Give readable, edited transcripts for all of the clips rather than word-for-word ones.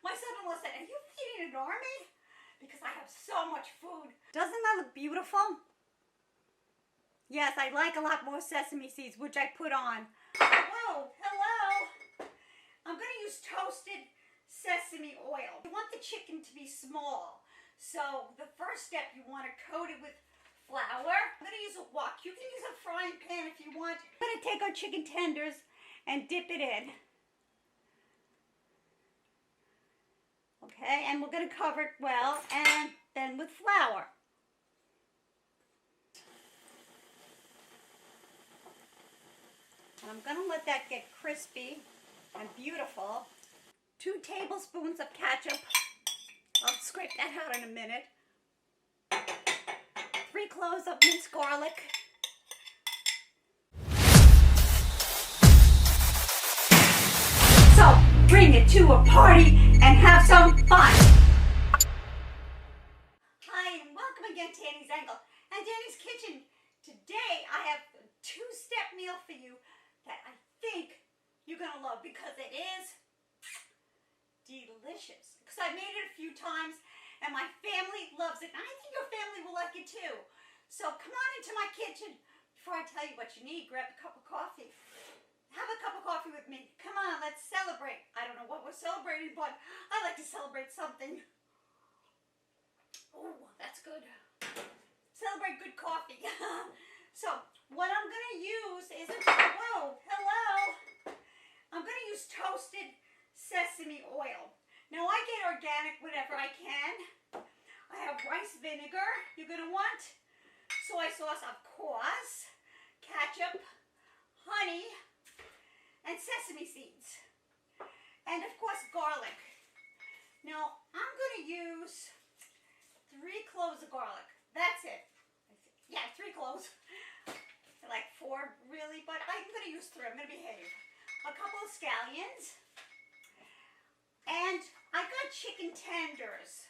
My son-in-law said, are you feeding an army? Because I have so much food. Doesn't that look beautiful? Yes, I like a lot more sesame seeds, which I put on. Whoa, hello. I'm going to use toasted sesame oil. You want the chicken to be small. So the first step, you want to coat it with flour. I'm going to use a wok. You can use a frying pan if you want. I'm going to take our chicken tenders and dip it in. Okay, and we're going to cover it well, and then with flour. And I'm going to let that get crispy and beautiful. 2 tablespoons of ketchup. I'll scrape that out in a minute. 3 cloves of minced garlic. So, bring it to a party and have some fun. Hi, and welcome again to Annie's Angle and Annie's Kitchen. Today, I have a 2-step meal for you that I think you're going to love because it is delicious. Because I made it a few times and my family loves it. And I think your family will like it too. So come on into my kitchen. Before I tell you what you need, grab a cup of coffee. Have a cup of coffee with me. Come on, let's celebrate. I don't know what we're celebrating, but I like to celebrate something. Oh, that's good. Celebrate good coffee. So, what I'm going to use is, whoa, hello. I'm going to use toasted sesame oil. Now, I get organic whenever I can. I have rice vinegar. You're going to want soy sauce, of course, ketchup, honey, and sesame seeds. And, of course, garlic. Now, I'm going to use 3 cloves of garlic. That's it. Yeah, 3 cloves. I like 4, really, but I'm going to use 3. I'm going to behave. A couple of scallions. And I got chicken tenders.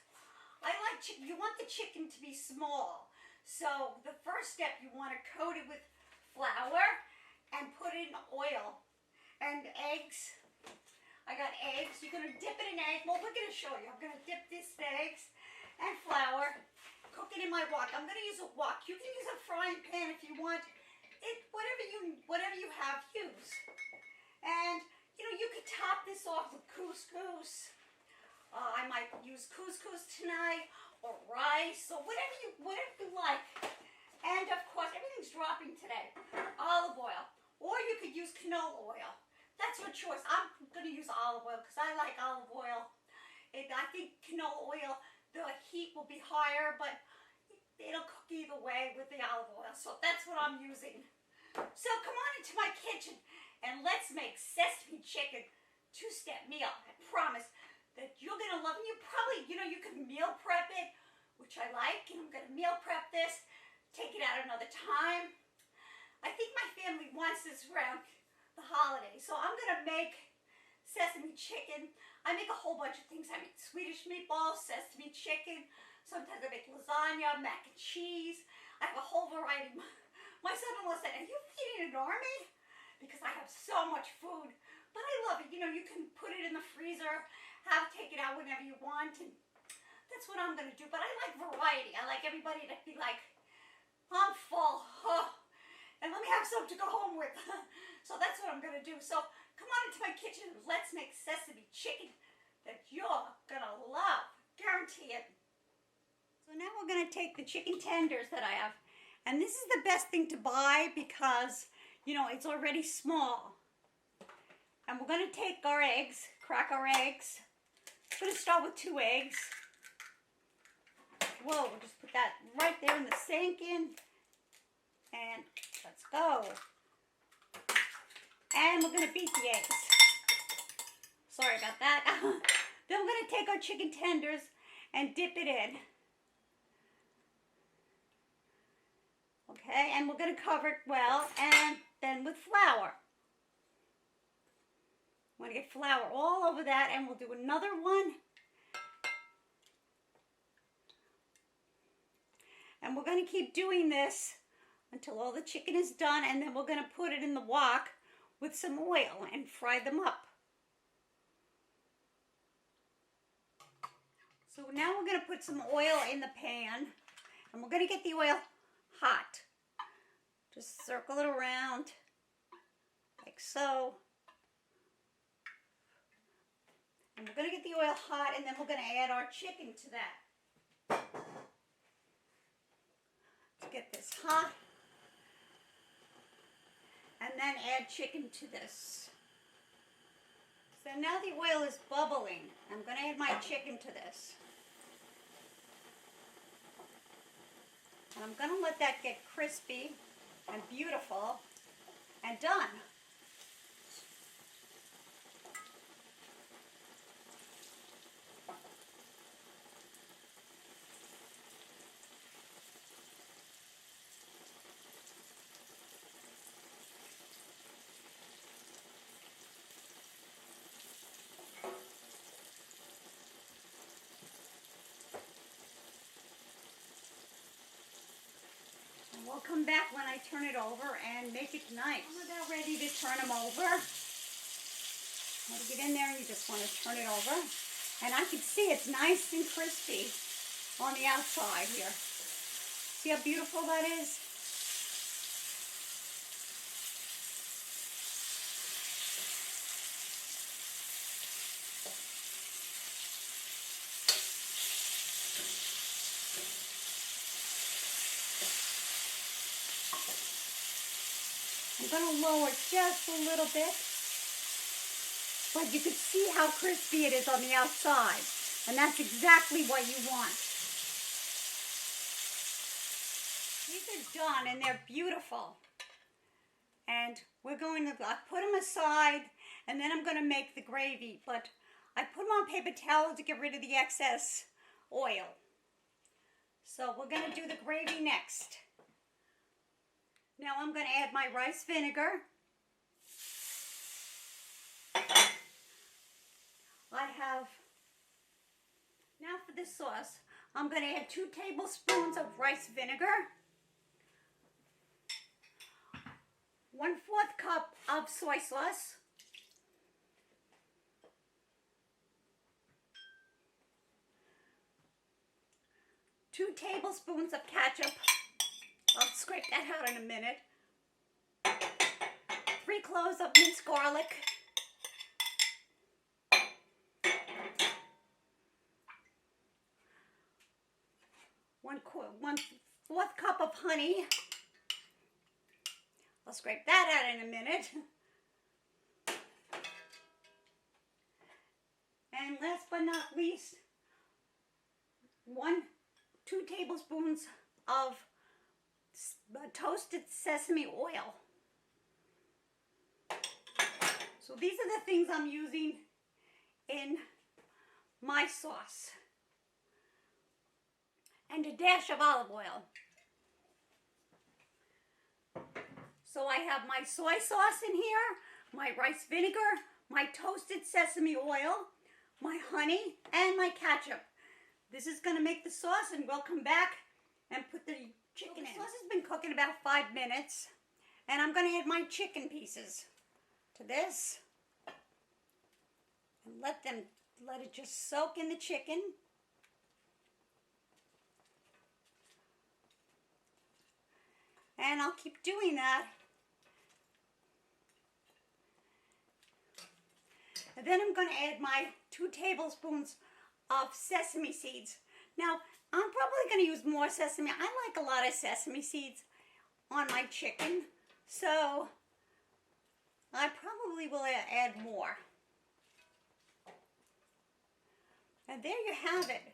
I like chicken. You want the chicken to be small. So the first step, you want to coat it with flour and put it in oil. And eggs. I got eggs. You're going to dip it in egg. Well, we're going to show you. I'm going to dip this in eggs and flour. Cook it in my wok. I'm going to use a wok. You can use a frying pan if you want. Whatever you have, use. And you could top this off with couscous. I might use couscous tonight, or rice, or whatever you like. And of course, everything's dropping today. Olive oil, or you could use canola oil. That's your choice. I'm going to use olive oil because I like olive oil. I think canola oil, the heat will be higher, but it'll cook either way with the olive oil. So that's what I'm using. So come on into my kitchen and let's make sesame chicken 2-step meal. I promise that you're going to love it. You probably, you can meal prep it, which I like. And I'm going to meal prep this, take it out another time. I think my family wants this around the holidays. So I'm going to make sesame chicken. I make a whole bunch of things. I make Swedish meatballs, sesame chicken. Sometimes I make lasagna, mac and cheese. I have a whole variety. My son-in-law said, are you feeding an army? Because I have so much food. But I love it. You can put it in the freezer, take it out whenever you want. And that's what I'm going to do. But I like variety. I like everybody to be like, I'm full. Oh, and let me have something to go home with. So that's what I'm going to do. So come on into my kitchen and let's make sesame chicken that you're going to love. Guarantee it. So now we're going to take the chicken tenders that I have. And this is the best thing to buy because, it's already small. And we're going to take our eggs, crack our eggs. I'm going to start with 2 eggs. Whoa, we'll just put that right there in the sink in. And let's go. And we're going to beat the eggs. Sorry about that. Then we're going to take our chicken tenders and dip it in. Okay, and we're going to cover it well, and then with flour. I'm going to get flour all over that, and we'll do another one. And we're going to keep doing this until all the chicken is done, and then we're going to put it in the wok with some oil and fry them up. So now we're going to put some oil in the pan, and we're going to get the oil hot. Just circle it around like so. And we're going to get the oil hot, and then we're going to add our chicken to that. Let's get this hot. And then add chicken to this. So now the oil is bubbling. I'm going to add my chicken to this. And I'm going to let that get crispy and beautiful and done. We'll come back when I turn it over and make it nice. I'm about ready to turn them over. Want to get in there and you just want to turn it over. And I can see it's nice and crispy on the outside here. See how beautiful that is? I'm going to lower just a little bit, but you can see how crispy it is on the outside, and that's exactly what you want. These are done, and they're beautiful, and we're going to put them aside, and then I'm going to make the gravy, but I put them on paper towel to get rid of the excess oil. So we're going to do the gravy next. Now I'm going to add my rice vinegar. Now for this sauce, I'm going to add 2 tablespoons of rice vinegar, 1/4 cup of soy sauce, 2 tablespoons of ketchup. I'll scrape that out in a minute. 3 cloves of minced garlic. 1/4 cup of honey. I'll scrape that out in a minute. And last but not least, 2 tablespoons of toasted sesame oil. So these are the things I'm using in my sauce. And a dash of olive oil. So I have my soy sauce in here, my rice vinegar, my toasted sesame oil, my honey, and my ketchup. This is going to make the sauce, and we'll come back and put the chicken in. The sauce has been cooking about 5 minutes, and I'm going to add my chicken pieces to this and let it just soak in the chicken. And I'll keep doing that. And then I'm going to add my 2 tablespoons of sesame seeds. Now, I'm probably going to use more sesame. I like a lot of sesame seeds on my chicken, so I probably will add more. And there you have it.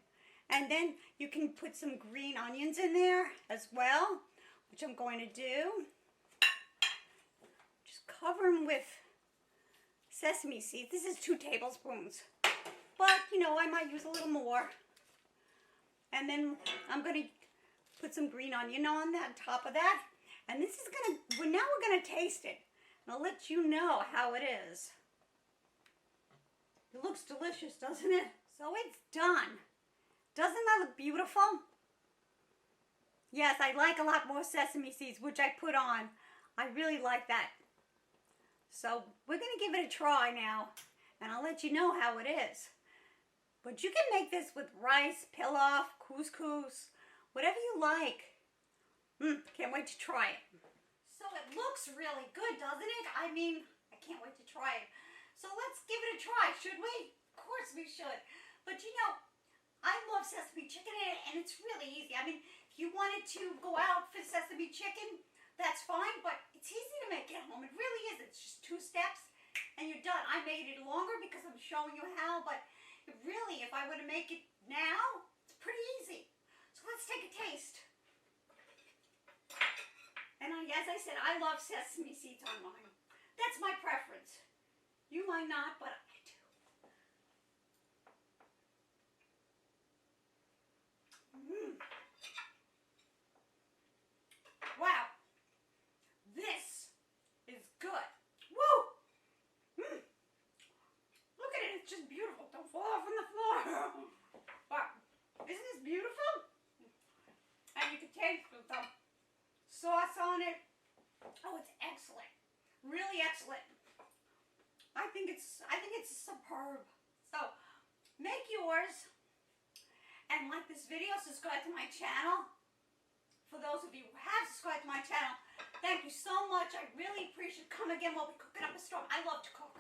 And then you can put some green onions in there as well, which I'm going to do. Just cover them with sesame seeds. This is 2 tablespoons. But, you know, I might use a little more. And then I'm going to put some green onion on that, top of that. And this is going to, now we're going to taste it. And I'll let you know how it is. It looks delicious, doesn't it? So it's done. Doesn't that look beautiful? Yes, I like a lot more sesame seeds, which I put on. I really like that. So we're going to give it a try now, and I'll let you know how it is. But you can make this with rice, pilaf, couscous, whatever you like. Can't wait to try it. So it looks really good, doesn't it? I mean, I can't wait to try it. So let's give it a try, should we? Of course we should. But you know, I love sesame chicken and it's really easy. I mean, if you wanted to go out for sesame chicken, that's fine, but it's easy to make at home. It really is. It's just 2 steps and you're done. I made it longer because I'm showing you how, but it really, if I were to make it now, it's pretty easy. So let's take a taste. And as I said, I love sesame seeds on mine. That's my preference. You might not, but I do. Wow. This is good. Woo! Look at it. It's just beautiful. Don't fall off on the floor. Wow. Isn't this beautiful? And you can taste the sauce on it. Oh, it's excellent. Really excellent. I think it's superb. So, make yours and like this video. Subscribe to my channel. For those of you who have subscribed to my channel, thank you so much. I really appreciate it. Come again, we'll be cooking up a storm. I love to cook.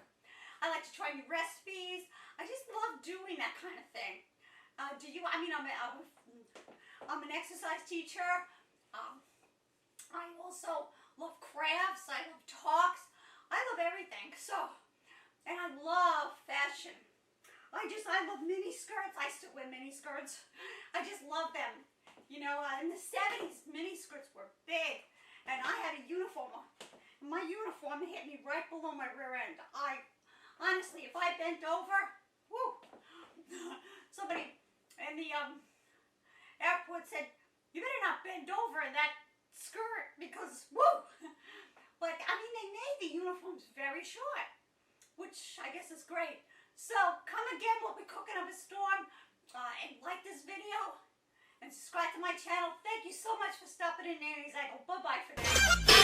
I like to try new recipes. I just love doing that kind of thing. Do you? I mean, I'm an exercise teacher. I also love crafts. I love talks. I love everything. So, and I love fashion. I love mini skirts. I still wear mini skirts. I just love them. You know, in the 70s, mini skirts were big. And I had a uniform on. My uniform hit me right below my rear end. Honestly, if I bent over, whoo, somebody in the airport said, you better not bend over in that skirt because, woo. But, I mean, they made the uniforms very short, which I guess is great. So, come again, we'll be cooking up a storm. And like this video and subscribe to my channel. Thank you so much for stopping in, Nanny's. I go bye-bye for now.